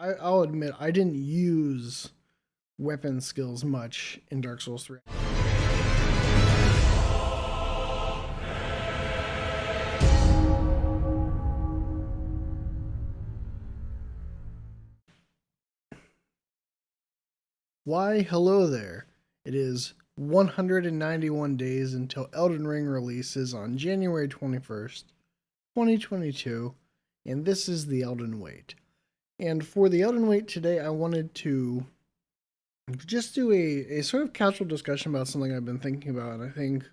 I'll admit I didn't use weapon skills much in Dark Souls 3. Why, hello there. It is 191 days until Elden Ring releases on January 21st, 2022, and this is the Elden Wait. And for the Elden Wait today, I wanted to just do a sort of casual discussion about something I've been thinking about, and I think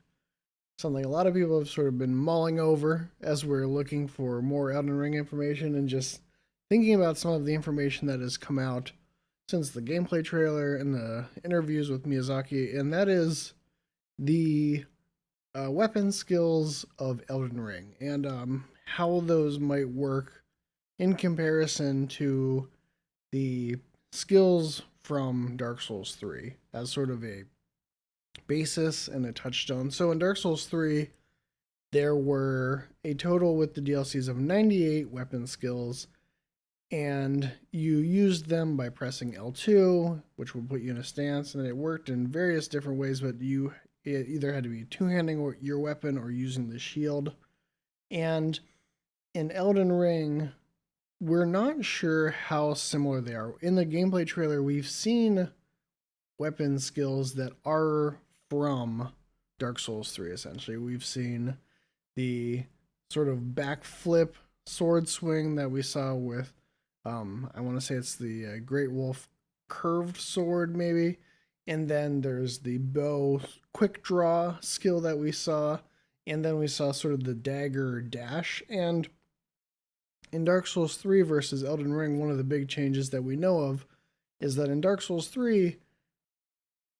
something a lot of people have sort of been mulling over as we're looking for more Elden Ring information and just thinking about some of the information that has come out since the gameplay trailer and the interviews with Miyazaki, and that is the weapon skills of Elden Ring and how those might work in comparison to the skills from Dark Souls 3 as sort of a basis and a touchstone. So in Dark Souls 3, there were a total with the DLCs of 98 weapon skills, and you used them by pressing L2, which would put you in a stance, and it worked in various different ways, but you either had to be two-handing your weapon or using the shield. And in Elden Ring, we're not sure how similar they are. In the gameplay trailer, we've seen weapon skills that are from Dark Souls 3, essentially. We've seen the sort of backflip sword swing that we saw with, I want to say it's the Great Wolf curved sword, maybe. And then there's the bow quick draw skill that we saw. And then we saw sort of the dagger dash. And in Dark Souls 3 versus Elden Ring, one of the big changes that we know of is that in Dark Souls 3,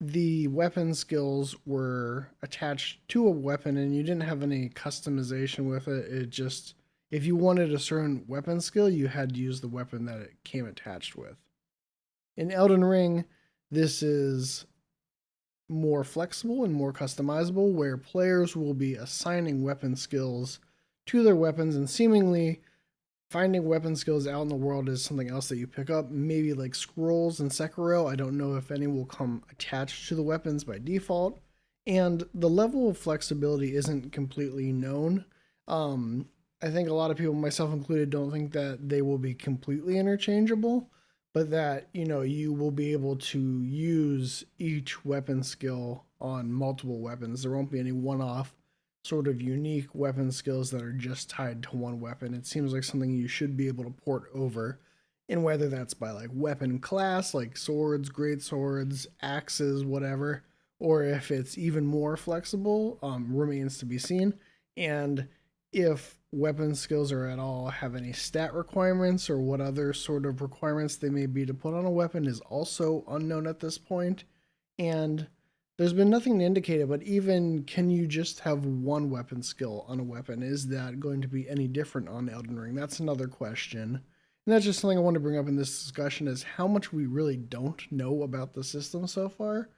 the weapon skills were attached to a weapon and you didn't have any customization with it. It just, if you wanted a certain weapon skill, you had to use the weapon that it came attached with. In Elden Ring, this is more flexible and more customizable, where players will be assigning weapon skills to their weapons, and seemingly finding weapon skills out in the world is something else that you pick up, maybe like scrolls in Sekiro. I don't know if any will come attached to the weapons by default. And the level of flexibility isn't completely known. I think a lot of people, myself included, don't think that they will be completely interchangeable, but that, you will be able to use each weapon skill on multiple weapons. There won't be any one-off sort of unique weapon skills that are just tied to one weapon. It seems like something you should be able to port over, and whether that's by like weapon class, like swords, great swords, axes, whatever, or if it's even more flexible, remains to be seen. And if weapon skills are at all have any stat requirements or what other sort of requirements they may be to put on a weapon is also unknown at this point. And there's been nothing to indicate it, but even can you just have one weapon skill on a weapon? Is that going to be any different on Elden Ring? That's another question. And that's just something I want to bring up in this discussion, is how much we really don't know about the system so far,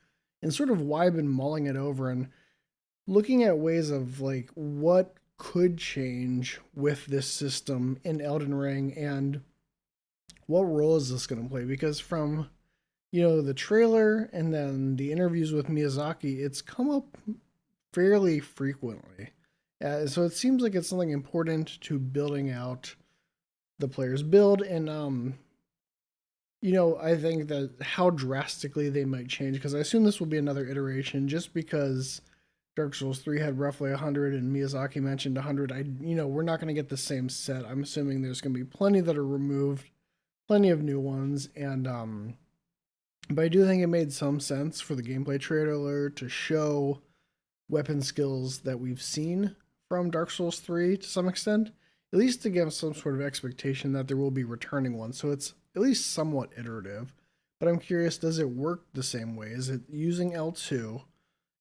and sort of why I've been mulling it over and looking at ways of like what could change with this system in Elden Ring and what role is this going to play? Because from the trailer and then the interviews with Miyazaki, it's come up fairly frequently. So it seems like it's something important to building out the player's build. And, I think that how drastically they might change, because I assume this will be another iteration just because Dark Souls 3 had roughly 100 and Miyazaki mentioned 100. We're not going to get the same set. I'm assuming there's going to be plenty that are removed, plenty of new ones. And, but I do think it made some sense for the gameplay trailer to show weapon skills that we've seen from Dark Souls 3 to some extent, at least to give some sort of expectation that there will be returning ones. So it's at least somewhat iterative. But I'm curious, does it work the same way? Is it using L2?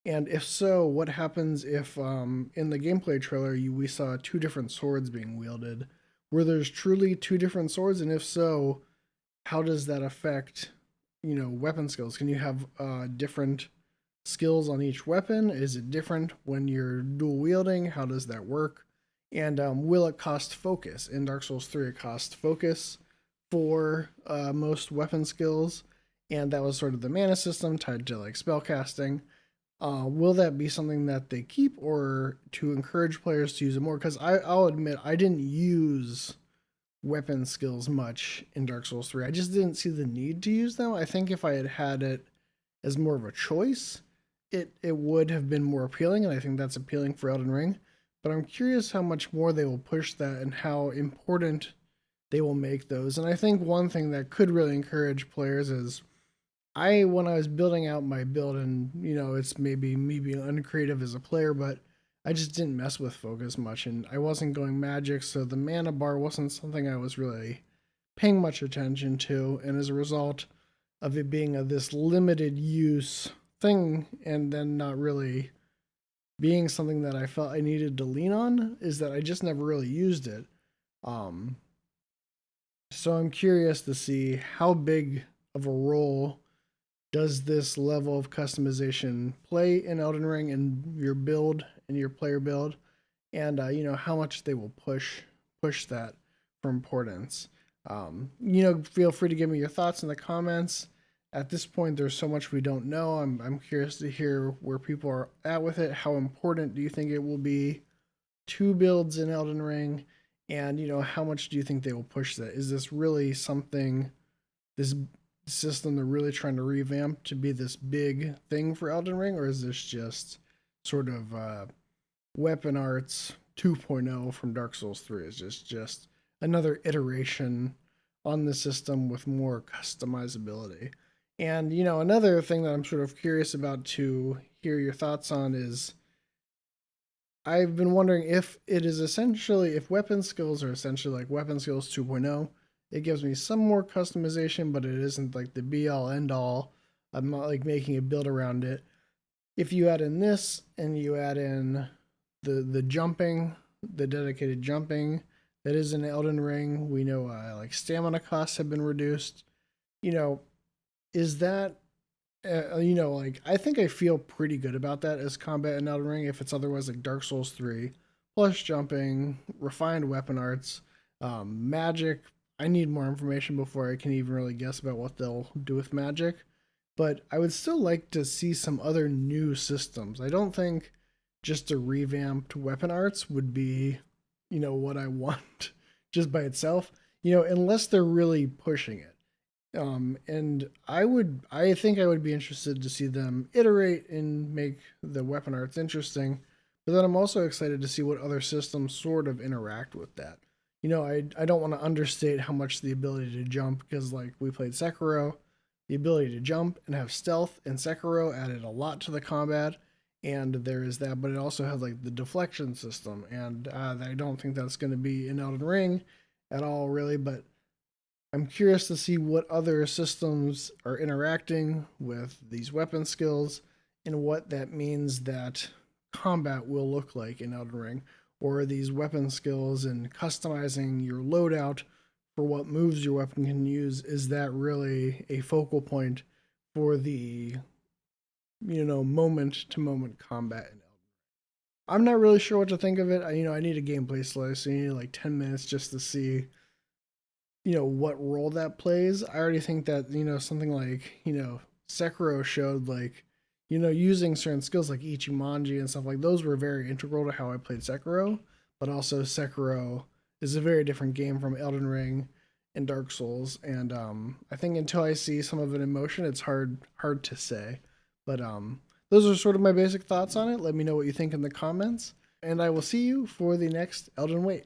And if so, what happens if in the gameplay trailer we saw two different swords being wielded? Were there's truly two different swords? And if so, how does that affect weapon skills? Can you have different skills on each weapon? Is it different when you're dual wielding? How does that work? And will it cost focus? In Dark Souls 3, it costs focus for most weapon skills, and that was sort of the mana system tied to like spell casting. Will that be something that they keep, or to encourage players to use it more? Because I'll admit I didn't use weapon skills much in Dark Souls 3. I just didn't see the need to use them. I think if I had had it as more of a choice, it would have been more appealing, and I think that's appealing for Elden Ring. But I'm curious how much more they will push that and how important they will make those. And I think one thing that could really encourage players is when I was building out my build, and it's maybe me being uncreative as a player, but I just didn't mess with focus much, and I wasn't going magic, so the mana bar wasn't something I was really paying much attention to, and as a result of it being this limited use thing, and then not really being something that I felt I needed to lean on, is that I just never really used it. Um, so I'm curious to see how big of a role does this level of customization play in Elden Ring and your build and your player build, and how much they will push that for importance. Feel free to give me your thoughts in the comments. At this point, there's so much we don't know. I'm curious to hear where people are at with it. How important do you think it will be to builds in Elden Ring? And how much do you think they will push that? Is this really something, this system they're really trying to revamp to be this big thing for Elden Ring, or is this just sort of weapon arts 2.0 from Dark Souls 3? Is just another iteration on the system with more customizability? And another thing that I'm sort of curious about to hear your thoughts on is, I've been wondering if it is essentially, if weapon skills are essentially like weapon skills 2.0, it gives me some more customization, but it isn't like the be all end all. I'm not like making a build around it. If you add in this and you add in the jumping, the dedicated jumping that is in Elden Ring, we know like stamina costs have been reduced. Is that like, I think I feel pretty good about that as combat in Elden Ring. If it's otherwise like Dark Souls 3, plus jumping, refined weapon arts, magic. I need more information before I can even really guess about what they'll do with magic. But I would still like to see some other new systems. I don't think just a revamped weapon arts would be, what I want just by itself, unless they're really pushing it. And I think I would be interested to see them iterate and make the weapon arts interesting. But then I'm also excited to see what other systems sort of interact with that. I don't want to understate how much the ability to jump, because like we played Sekiro, the ability to jump and have stealth in Sekiro added a lot to the combat, and there is that. But it also had like the deflection system, and I don't think that's going to be in Elden Ring at all, really. But I'm curious to see what other systems are interacting with these weapon skills and what that means that combat will look like in Elden Ring, or these weapon skills and customizing your loadout for what moves your weapon can use. Is that really a focal point for the moment to moment combat in Elden Ring? I'm not really sure what to think of it. I need a gameplay slice, so you need like 10 minutes just to see what role that plays. I already think that something like Sekiro showed like using certain skills like Ichimonji and stuff like those were very integral to how I played Sekiro. But also Sekiro is a very different game from Elden Ring and Dark Souls, and I think until I see some of it in motion, it's hard to say. But those are sort of my basic thoughts on it. Let me know what you think in the comments, and I will see you for the next Elden Wait.